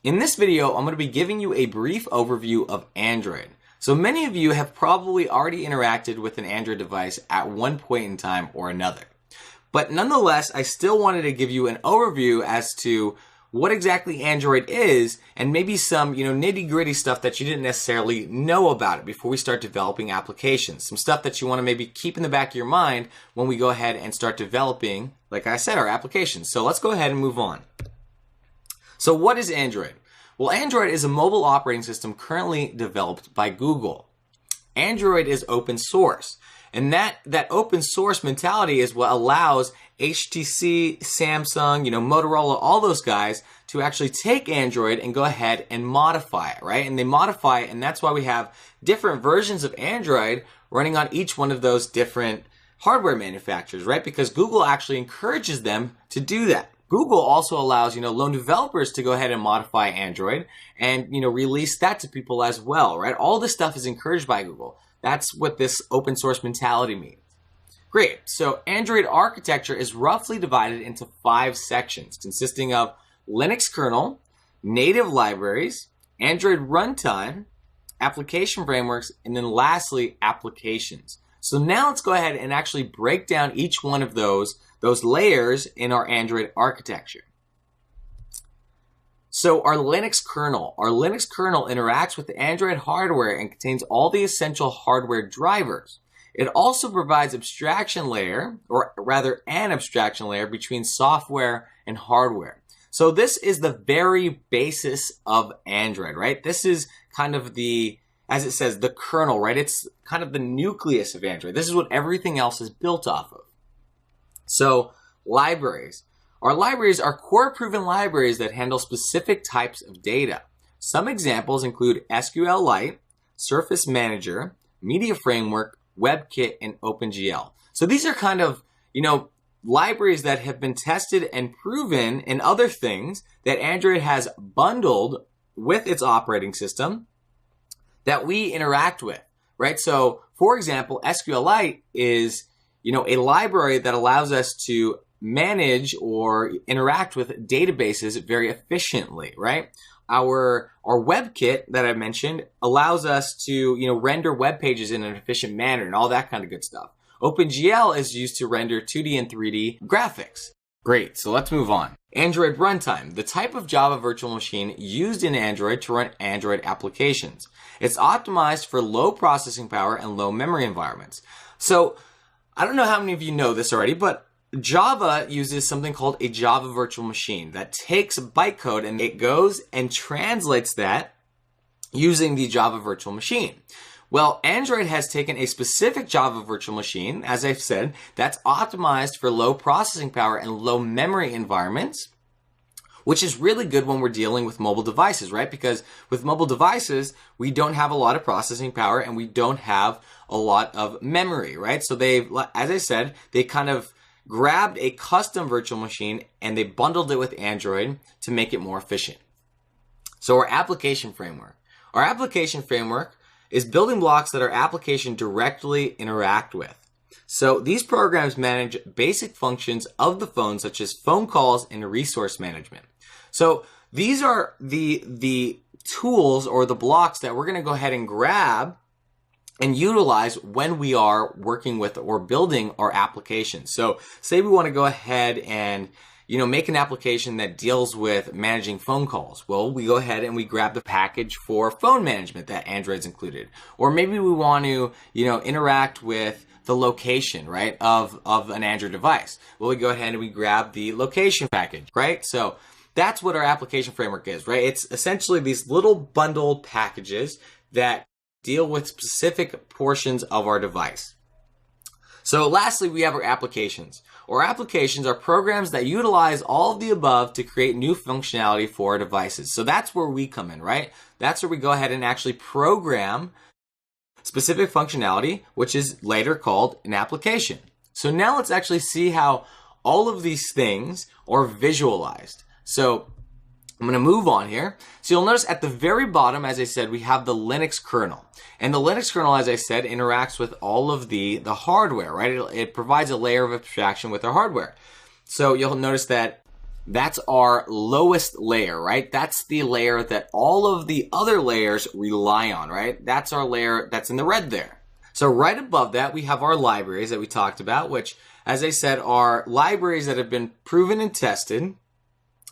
In this video, I'm going to be giving you a brief overview of Android. So many of you have probably already interacted with an Android device at one point in time or another. But nonetheless, I still wanted to give you an overview as to what exactly Android is and maybe some, nitty-gritty stuff that you didn't necessarily know about it before we start developing applications. Some stuff that you want to maybe keep in the back of your mind when we go ahead and start developing, like I said, our applications. So let's go ahead and move on. So what is Android? Well, Android is a mobile operating system currently developed by Google. Android is open source. And that open source mentality is what allows HTC, Samsung, Motorola, all those guys to actually take Android and go ahead and modify it, right? And they modify it, and that's why we have different versions of Android running on each one of those different hardware manufacturers, right? Because Google actually encourages them to do that. Google also allows, lone developers to go ahead and modify Android and, release that to people as well, right? All this stuff is encouraged by Google. That's what this open source mentality means. Great. So Android architecture is roughly divided into 5 sections consisting of Linux kernel, native libraries, Android runtime, application frameworks, and then lastly, applications. So now let's go ahead and actually break down each one of those layers in our Android architecture. So our Linux kernel interacts with the Android hardware and contains all the essential hardware drivers. It also provides abstraction layer, or rather an abstraction layer between software and hardware. So this is the very basis of Android, right? This is kind of as it says, the kernel, right? It's kind of the nucleus of Android. This is what everything else is built off of. So libraries. Our libraries are core-proven libraries that handle specific types of data. Some examples include SQLite, Surface Manager, Media Framework, WebKit, and OpenGL. So these are kind of, libraries that have been tested and proven and other things that Android has bundled with its operating system that we interact with, right? So, for example, SQLite is, a library that allows us to manage or interact with databases very efficiently, right? Our WebKit that I mentioned allows us to, render web pages in an efficient manner and all that kind of good stuff. OpenGL is used to render 2D and 3D graphics. Great, so let's move on. Android runtime, the type of Java virtual machine used in Android to run Android applications. It's optimized for low processing power and low memory environments. So, I don't know how many of you know this already, but Java uses something called a Java virtual machine that takes bytecode and it goes and translates that using the Java virtual machine. Well, Android has taken a specific Java virtual machine, as I've said, that's optimized for low processing power and low memory environments, which is really good when we're dealing with mobile devices, right? Because with mobile devices, we don't have a lot of processing power and we don't have a lot of memory, right? So as I said, they kind of grabbed a custom virtual machine and they bundled it with Android to make it more efficient. So our application framework. Our application framework is building blocks that our application directly interact with. So these programs manage basic functions of the phone, such as phone calls and resource management. So these are the tools or the blocks that we're going to go ahead and grab and utilize when we are working with or building our application. So say we want to go ahead and make an application that deals with managing phone calls. Well, we go ahead and we grab the package for phone management that Android's included. Or maybe we want to, interact with the location, right, of an Android device. Well, we go ahead and we grab the location package, right? So that's what our application framework is, right? It's essentially these little bundled packages that deal with specific portions of our device. So lastly, we have our applications. Our applications are programs that utilize all of the above to create new functionality for our devices. So that's where we come in, right? That's where we go ahead and actually program specific functionality, which is later called an application. So now let's actually see how all of these things are visualized. So I'm going to move on here. So you'll notice at the very bottom, as I said, we have the Linux kernel. And the Linux kernel, as I said, interacts with all of the hardware, right? It provides a layer of abstraction with our hardware. So you'll notice that That's our lowest layer, right? That's the layer that all of the other layers rely on, right? That's our layer that's in the red there. So right above that, we have our libraries that we talked about, which, as I said, are libraries that have been proven and tested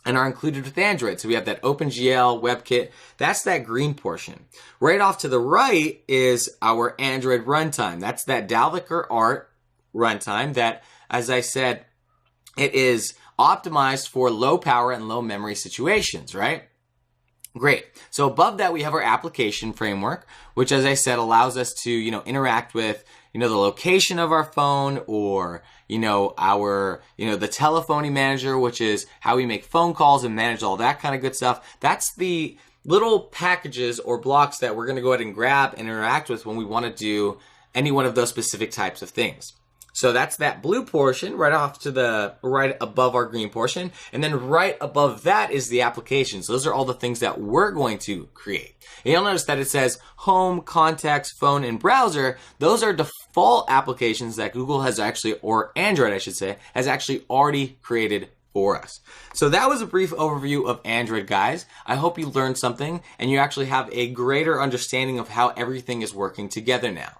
and are included with Android. So we have that OpenGL, WebKit. That's that green portion. Right off to the right is our Android runtime. That's that Dalvik Art runtime that, as I said, it is optimized for low power and low memory situations, right? Great. So above that, we have our application framework, which, as I said, allows us to, interact with, the location of our phone, or, our, the telephony manager, which is how we make phone calls and manage all that kind of good stuff. That's the little packages or blocks that we're going to go ahead and grab and interact with when we want to do any one of those specific types of things. So that's that blue portion right off to the right above our green portion. And then right above that is the applications. Those are all the things that we're going to create. And you'll notice that it says home, contacts, phone, and browser. Those are default applications that Google has actually, or Android I should say, has actually already created for us. So that was a brief overview of Android, guys. I hope you learned something and you actually have a greater understanding of how everything is working together now.